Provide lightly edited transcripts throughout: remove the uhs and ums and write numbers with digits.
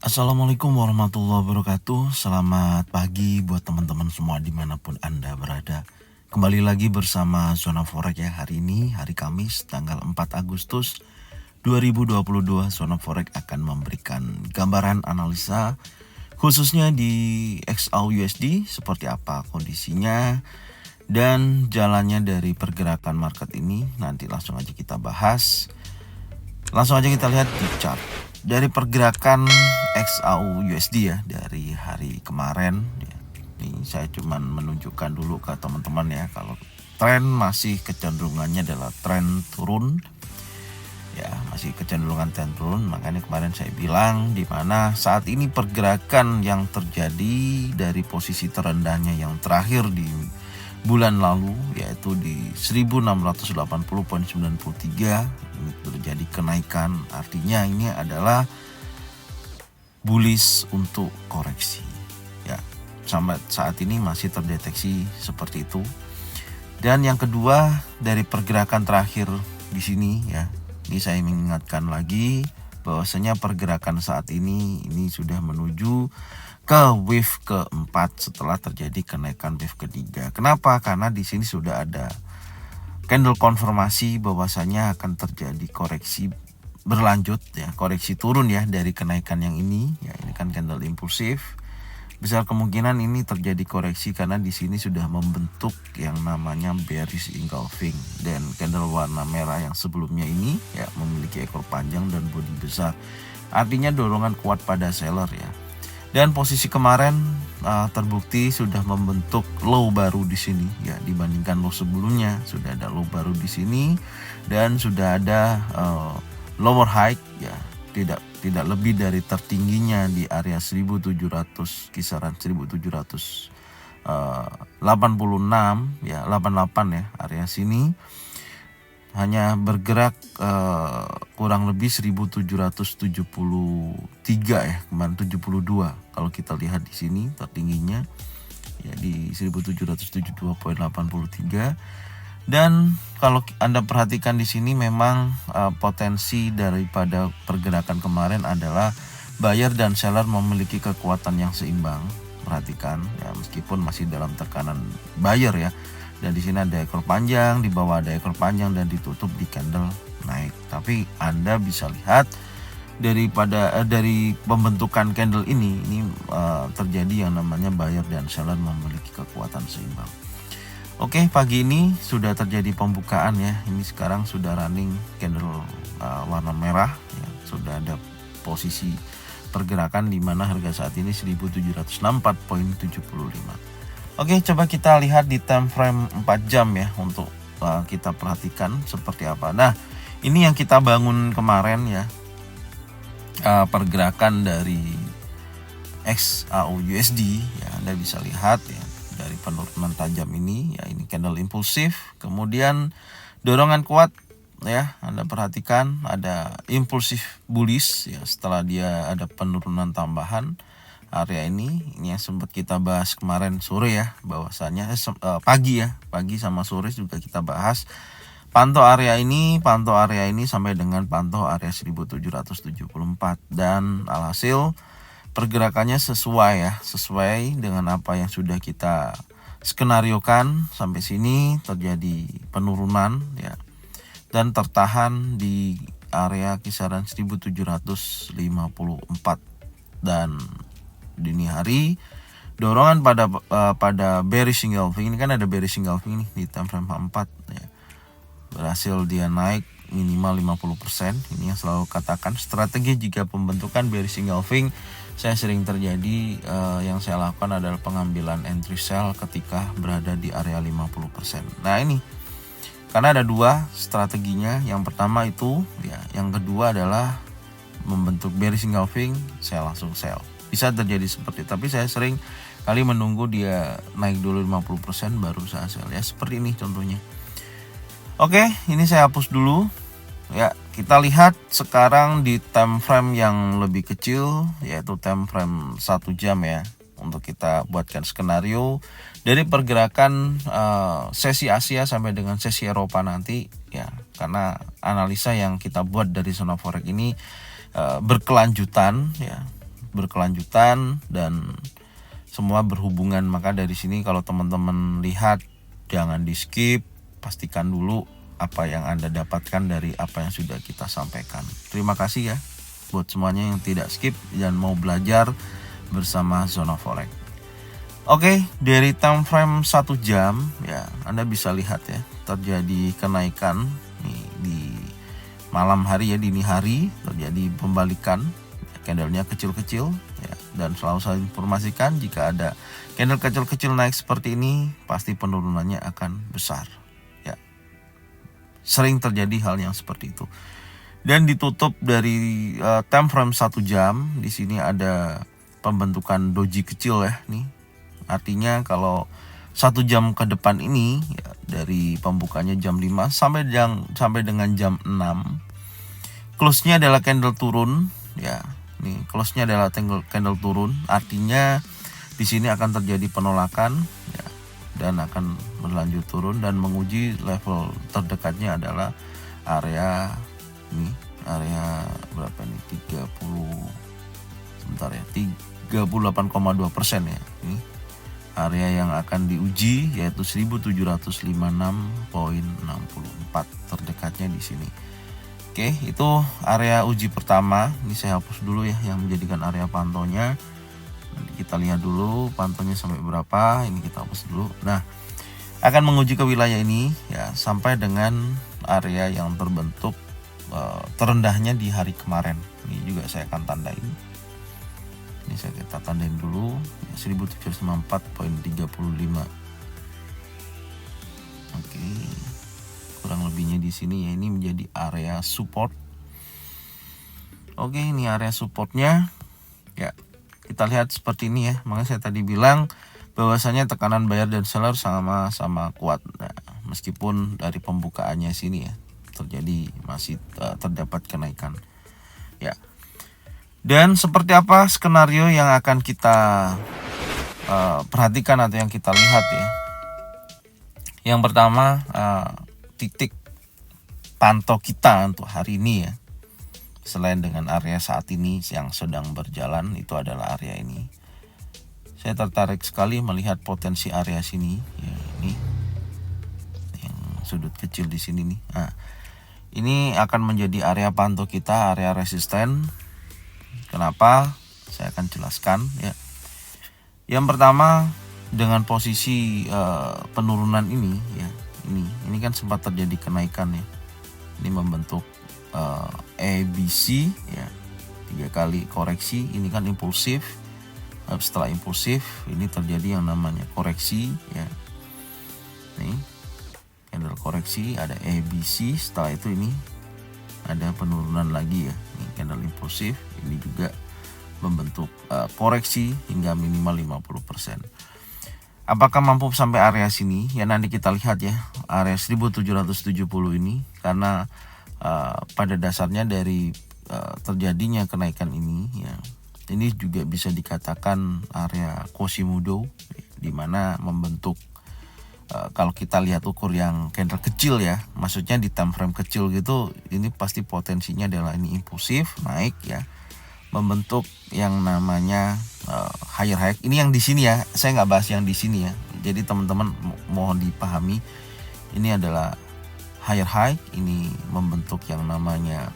Assalamualaikum warahmatullahi wabarakatuh. Selamat pagi buat teman-teman semua dimanapun Anda berada. Kembali lagi bersama Zona Forex ya. Hari ini hari Kamis tanggal 4 Agustus 2022. Zona Forex akan memberikan gambaran analisa khususnya di XAUUSD seperti apa kondisinya dan jalannya dari pergerakan market ini. Nanti langsung aja kita bahas. Langsung aja kita lihat di chart. Dari pergerakan XAUUSD ya dari hari kemarin ya. Ini saya cuman menunjukkan dulu ke teman-teman ya, kalau tren masih kecenderungannya adalah tren turun. Ya, masih kecenderungan tren turun, makanya kemarin saya bilang di mana saat ini pergerakan yang terjadi dari posisi terendahnya yang terakhir di bulan lalu yaitu di 1680.93 ini terjadi kenaikan, artinya ini adalah bullish untuk koreksi ya. Sampai saat ini masih terdeteksi seperti itu. Dan yang kedua, dari pergerakan terakhir di sini ya, ini saya mengingatkan lagi bahwasanya pergerakan saat ini sudah menuju ke wave keempat setelah terjadi kenaikan wave ketiga. Kenapa? Karena di sini sudah ada candle konfirmasi bahwasanya akan terjadi koreksi berlanjut ya, koreksi turun ya dari kenaikan yang ini ya. Ini kan candle impulsif. Besar kemungkinan ini terjadi koreksi karena di sini sudah membentuk yang namanya bearish engulfing, dan candle warna merah yang sebelumnya ini ya memiliki ekor panjang dan bodi besar. Artinya dorongan kuat pada seller ya. Dan posisi kemarin terbukti sudah membentuk low baru di sini ya, dibandingkan low sebelumnya sudah ada low baru di sini dan sudah ada lower high ya, tidak lebih dari tertingginya di area 1700, kisaran 1786 ya, 88 ya, area sini hanya bergerak kurang lebih 1773 ya, kemarin 72 kalau kita lihat di sini tertingginya ya di 1772.83. Dan kalau Anda perhatikan di sini memang potensi daripada pergerakan kemarin adalah buyer dan seller memiliki kekuatan yang seimbang. Perhatikan ya, meskipun masih dalam tekanan buyer ya. Dan di sini ada ekor panjang, di bawah ada ekor panjang dan ditutup di candle naik. Tapi Anda bisa lihat dari pembentukan candle ini terjadi yang namanya buyer dan seller memiliki kekuatan seimbang. Oke, pagi ini sudah terjadi pembukaan ya. Ini sekarang sudah running candle warna merah ya. Sudah ada posisi pergerakan di mana harga saat ini 1764.75. Oke, coba kita lihat di time frame 4 jam ya untuk kita perhatikan seperti apa. Nah, ini yang kita bangun kemarin ya, pergerakan dari XAUUSD ya. Anda bisa lihat ya, dari penurunan tajam ini ya, ini candle impulsif, kemudian dorongan kuat ya. Anda perhatikan ada impulsif bullish ya, setelah dia ada penurunan tambahan area ini yang sempat kita bahas kemarin sore ya, bahwasanya pagi sama sore juga kita bahas pantau area ini sampai dengan pantau area 1774, dan alhasil pergerakannya sesuai dengan apa yang sudah kita skenariokan. Sampai sini terjadi penurunan ya, dan tertahan di area kisaran 1754, dan dini hari dorongan pada bearish engulfing. Ini kan ada bearish engulfing nih di time frame 4 ya. Berhasil dia naik minimal 50%. Ini yang selalu katakan strategi jika pembentukan bearish engulfing saya sering terjadi, yang saya lakukan adalah pengambilan entry sell ketika berada di area 50%. Nah, ini karena ada dua strateginya. Yang pertama itu ya, yang kedua adalah membentuk bearish engulfing, saya langsung sell. Bisa terjadi seperti itu, tapi saya sering kali menunggu dia naik dulu 50% baru saya sell ya, seperti ini contohnya. Oke, ini saya hapus dulu ya. Kita lihat sekarang di time frame yang lebih kecil, yaitu time frame 1 jam ya, untuk kita buatkan skenario dari pergerakan sesi Asia sampai dengan sesi Eropa nanti ya. Karena analisa yang kita buat dari Zona Forex ini berkelanjutan ya. berkelanjutan dan semua berhubungan. Maka dari sini kalau teman-teman lihat, jangan di skip, pastikan dulu apa yang Anda dapatkan dari apa yang sudah kita sampaikan. Terima kasih ya buat semuanya yang tidak skip dan mau belajar bersama Zona Forex. Oke, dari time frame 1 jam ya, Anda bisa lihat ya, terjadi kenaikan nih di malam hari ya, dini hari terjadi pembalikan, candlenya kecil-kecil ya, dan selalu saya informasikan jika ada candle kecil-kecil naik seperti ini pasti penurunannya akan besar ya. Sering terjadi hal yang seperti itu. Dan ditutup dari time frame 1 jam, di sini ada pembentukan doji kecil ya nih. Artinya kalau 1 jam ke depan ini ya, dari pembukanya jam 5 sampai dengan jam 6, close-nya adalah candle turun ya. Nih, close-nya adalah candle turun, artinya di sini akan terjadi penolakan ya, dan akan berlanjut turun dan menguji level terdekatnya adalah area ini, area berapa nih? 38,2% ya. Ini area yang akan diuji yaitu 1756,64 terdekatnya di sini. Oke, itu area uji pertama. Ini saya hapus dulu ya yang menjadikan area pantaunya. Nanti kita lihat dulu pantaunya sampai berapa. Ini kita hapus dulu. Nah, akan menguji ke wilayah ini ya sampai dengan area yang terbentuk terendahnya di hari kemarin. Ini juga saya akan tandain. Ini kita tandain dulu ya, 1794,35. Oke. Kurang lebihnya di sini ya, ini menjadi area support. Oke, ini area supportnya ya, kita lihat seperti ini ya. Makanya saya tadi bilang bahwasanya tekanan buyer dan seller sama-sama kuat. Nah, meskipun dari pembukaannya sini ya terjadi masih terdapat kenaikan ya. Dan seperti apa skenario yang akan kita perhatikan atau yang kita lihat ya. Yang pertama, titik pantau kita untuk hari ini ya, selain dengan area saat ini yang sedang berjalan, itu adalah area ini. Saya tertarik sekali melihat potensi area sini ya, ini yang sudut kecil di sini nih. Nah, ini akan menjadi area pantau kita, area resisten. Kenapa? Saya akan jelaskan ya. Yang pertama, dengan posisi penurunan ini ya, ini kan sempat terjadi kenaikan ya. Ini membentuk ABC ya, 3 kali koreksi. Ini kan impulsif. Setelah impulsif ini terjadi yang namanya koreksi ya. Nih, candle koreksi, ada ABC. Setelah itu ini ada penurunan lagi ya. Ini candle impulsif, ini juga membentuk koreksi hingga minimal 50%. Apakah mampu sampai area sini? Ya nanti kita lihat ya, area 1770 ini, karena pada dasarnya dari terjadinya kenaikan ini ya, ini juga bisa dikatakan area Quasimodo, di mana membentuk kalau kita lihat ukur yang candle kecil ya, maksudnya di time frame kecil gitu, ini pasti potensinya adalah ini impulsif naik ya, membentuk yang namanya higher high. Ini yang di sini ya, saya nggak bahas yang di sini ya. Jadi teman-teman mohon dipahami, ini adalah higher high, ini membentuk yang namanya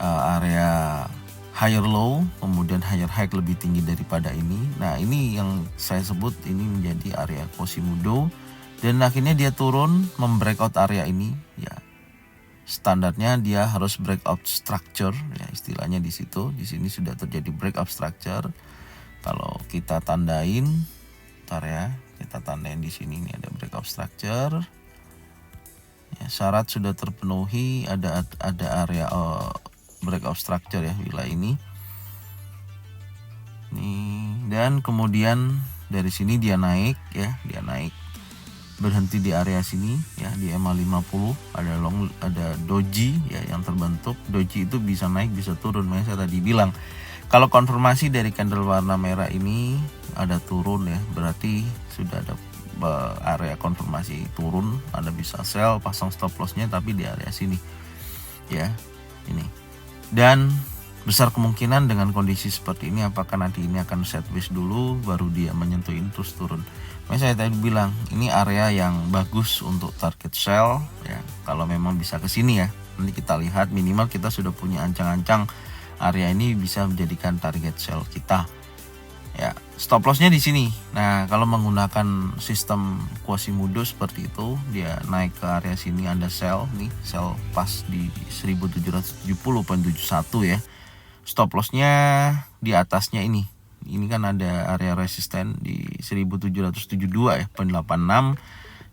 area higher low, kemudian higher high lebih tinggi daripada ini. Nah, ini yang saya sebut ini menjadi area Quasimodo, dan akhirnya dia turun membreakout area ini ya. Standarnya dia harus breakout structure ya, istilahnya di situ. Di sini sudah terjadi breakout structure. Kalau kita tandain, ntar ya, kita tandain di sini, ini ada breakout structure. Ya, syarat sudah terpenuhi, ada area breakout structure ya wilayah ini. Nih, dan kemudian dari sini dia naik ya, dia naik. Berhenti di area sini ya, di EMA 50 ada doji ya yang terbentuk. Doji itu bisa naik bisa turun. Makanya saya tadi bilang kalau konfirmasi dari candle warna merah ini ada turun ya, berarti sudah ada area konfirmasi turun. Anda bisa sell, pasang stop lossnya tapi di area sini ya, ini. Dan besar kemungkinan dengan kondisi seperti ini apakah nanti ini akan sideways dulu baru dia menyentuh ini terus turun. Makanya saya tadi bilang ini area yang bagus untuk target sell ya, kalau memang bisa ke sini ya. Nanti kita lihat minimal kita sudah punya ancang-ancang area ini bisa menjadikan target sell kita. Ya, stop lossnya di sini. Nah, kalau menggunakan sistem Quasimodo seperti itu, dia naik ke area sini Anda sell nih, sell pas di 1770.71 ya. Stop lossnya di atasnya ini. Ini kan ada area resisten di 1772 ya, 86.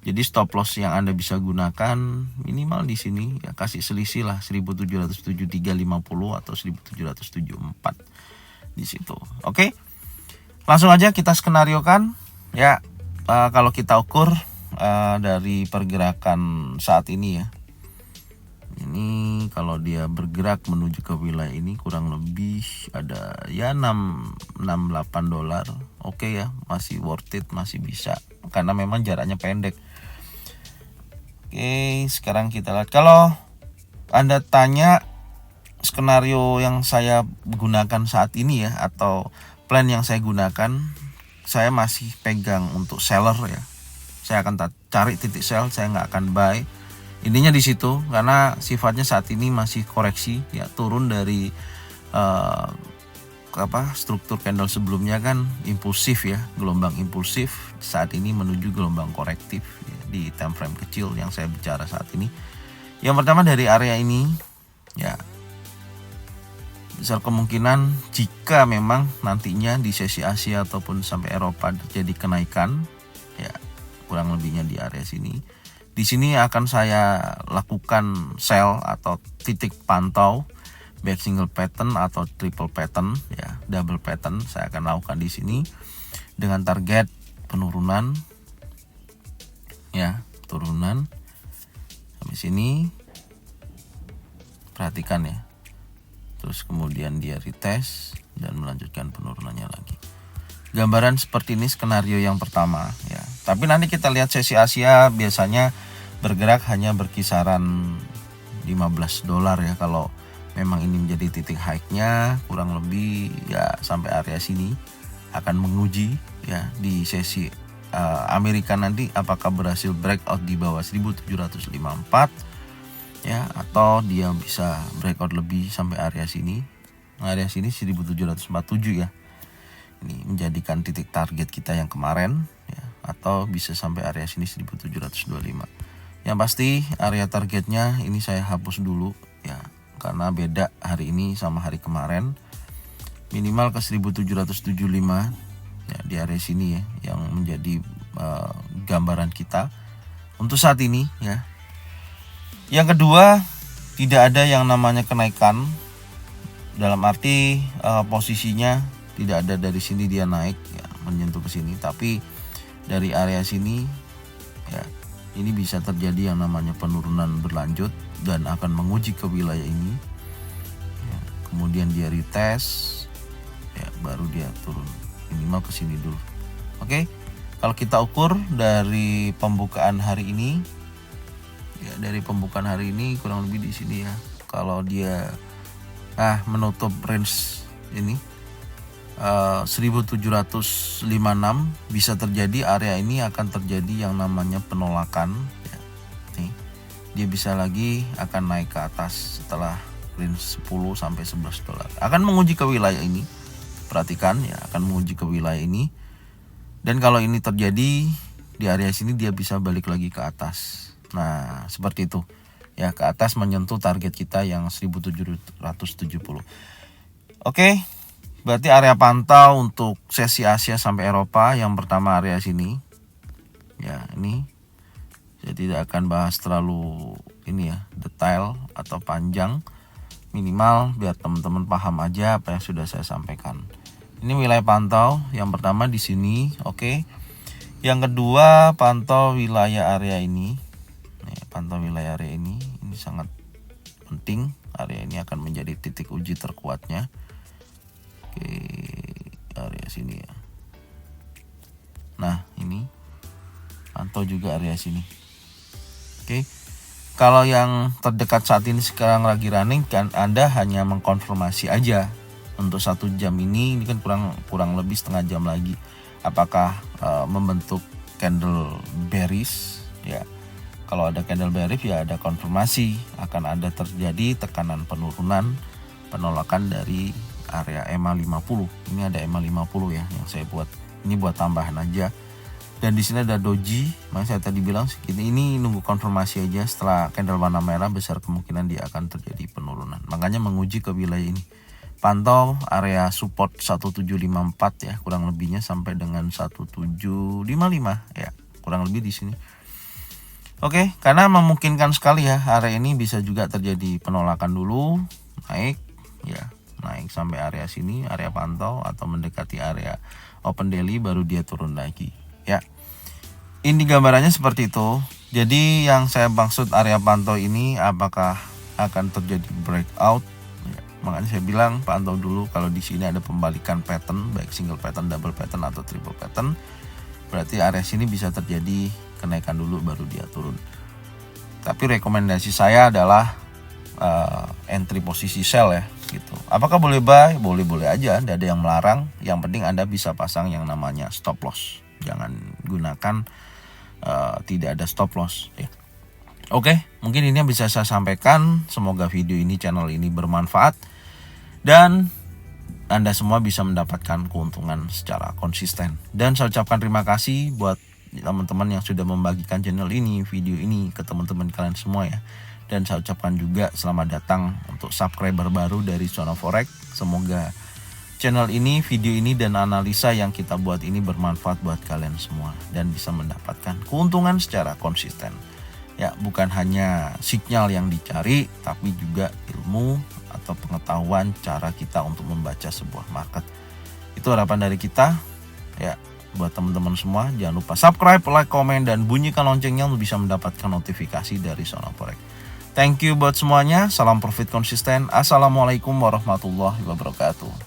Jadi stop loss yang Anda bisa gunakan minimal di sini ya, kasih selisih lah 1773.50 atau 1774 di situ. Oke. Langsung aja kita skenariokan ya, kalau kita ukur dari pergerakan saat ini ya. Ini kalau dia bergerak menuju ke wilayah ini kurang lebih ada ya 68 dolar. Oke ya, masih worth it, masih bisa karena memang jaraknya pendek. Oke, sekarang kita lihat kalau Anda tanya skenario yang saya gunakan saat ini ya, atau plan yang saya gunakan, saya masih pegang untuk seller ya. Saya akan cari titik sell, saya nggak akan buy. Intinya di situ karena sifatnya saat ini masih koreksi ya, turun dari struktur candle sebelumnya kan impulsif ya, gelombang impulsif, saat ini menuju gelombang korektif ya, di time frame kecil yang saya bicara saat ini. Yang pertama dari area ini ya, besar kemungkinan jika memang nantinya di sesi Asia ataupun sampai Eropa terjadi kenaikan ya, kurang lebihnya di area sini. Di sini akan saya lakukan sell atau titik pantau back single pattern atau triple pattern ya, double pattern saya akan lakukan di sini dengan target penurunan ya, turunan sampai sini. Perhatikan ya. Terus kemudian dia retest dan melanjutkan penurunannya lagi. Gambaran seperti ini skenario yang pertama ya. Tapi nanti kita lihat sesi Asia biasanya bergerak hanya berkisaran 15 dolar ya. Kalau memang ini menjadi titik high-nya kurang lebih ya sampai area sini, akan menguji ya di sesi Amerika nanti apakah berhasil breakout di bawah 1754 ya, atau dia bisa breakout lebih sampai area sini. Area sini 1747 ya. Ini menjadikan titik target kita yang kemarin ya, atau bisa sampai area sini 1725. Yang pasti area targetnya ini saya hapus dulu ya, karena beda hari ini sama hari kemarin. Minimal ke 1775 ya, di area sini ya yang menjadi gambaran kita untuk saat ini ya. Yang kedua, tidak ada yang namanya kenaikan, dalam arti posisinya tidak ada dari sini dia naik ya, menyentuh ke sini, tapi dari area sini ya, ini bisa terjadi yang namanya penurunan berlanjut dan akan menguji ke wilayah ini ya, kemudian dia retest ya, baru dia turun minimal ke sini dulu. Oke, kalau kita ukur dari pembukaan hari ini ya, dari pembukaan hari ini kurang lebih di sini ya, kalau dia menutup range ini 1756, bisa terjadi area ini akan terjadi yang namanya penolakan ya. Nih, dia bisa lagi akan naik ke atas setelah range 10 sampai 11 dolar. Akan menguji ke wilayah ini. Perhatikan ya, akan menguji ke wilayah ini. Dan kalau ini terjadi di area sini dia bisa balik lagi ke atas. Nah, seperti itu. Ya, ke atas menyentuh target kita yang 1770. Oke. Berarti area pantau untuk sesi Asia sampai Eropa yang pertama area sini. Ya, ini saya tidak akan bahas terlalu ini ya, detail atau panjang. Minimal biar teman-teman paham aja apa yang sudah saya sampaikan. Ini wilayah pantau yang pertama di sini, oke. Yang kedua pantau wilayah area ini. Nih, pantau wilayah area ini sangat penting. Area ini akan menjadi titik uji terkuatnya. Oke, area sini ya. Nah, ini pantau juga area sini. Oke. Kalau yang terdekat saat ini sekarang lagi running, kan Anda hanya mengkonfirmasi aja untuk 1 jam ini kan kurang lebih setengah jam lagi, apakah membentuk candle bearish ya. Kalau ada candle bearish ya ada konfirmasi akan ada terjadi tekanan penurunan, penolakan dari area EMA 50. Ini ada EMA 50 ya yang saya buat. Ini buat tambahan aja. Dan di sini ada doji, makanya saya tadi bilang ini nunggu konfirmasi aja. Setelah candle warna merah besar kemungkinan dia akan terjadi penurunan. Makanya menguji ke wilayah ini. Pantau area support 1754 ya, kurang lebihnya sampai dengan 1755 ya, kurang lebih di sini. Oke, karena memungkinkan sekali ya area ini bisa juga terjadi penolakan dulu, naik ya, naik sampai area sini, area pantau atau mendekati area open daily baru dia turun lagi ya. Ini gambarannya seperti itu. Jadi yang saya maksud area pantau ini apakah akan terjadi breakout ya, makanya saya bilang pantau dulu. Kalau di sini ada pembalikan pattern baik single pattern, double pattern atau triple pattern, berarti area sini bisa terjadi kenaikan dulu baru dia turun. Tapi rekomendasi saya adalah entry posisi sell ya gitu. Apakah boleh buy? Boleh aja, tidak ada yang melarang. Yang penting Anda bisa pasang yang namanya stop loss. Jangan gunakan tidak ada stop loss ya. Oke, mungkin ini yang bisa saya sampaikan. Semoga video ini, channel ini bermanfaat dan Anda semua bisa mendapatkan keuntungan secara konsisten. Dan saya ucapkan terima kasih buat teman-teman yang sudah membagikan channel ini, video ini ke teman-teman kalian semua ya. Dan saya ucapkan juga selamat datang untuk subscriber baru dari Zona Forex. Semoga channel ini, video ini dan analisa yang kita buat ini bermanfaat buat kalian semua dan bisa mendapatkan keuntungan secara konsisten. Ya, bukan hanya sinyal yang dicari, tapi juga ilmu atau pengetahuan cara kita untuk membaca sebuah market. Itu harapan dari kita ya. Buat teman-teman semua jangan lupa subscribe, like, komen dan bunyikan loncengnya untuk bisa mendapatkan notifikasi dari Zona Forex. Thank you buat semuanya. Salam profit konsisten. Assalamualaikum warahmatullahi wabarakatuh.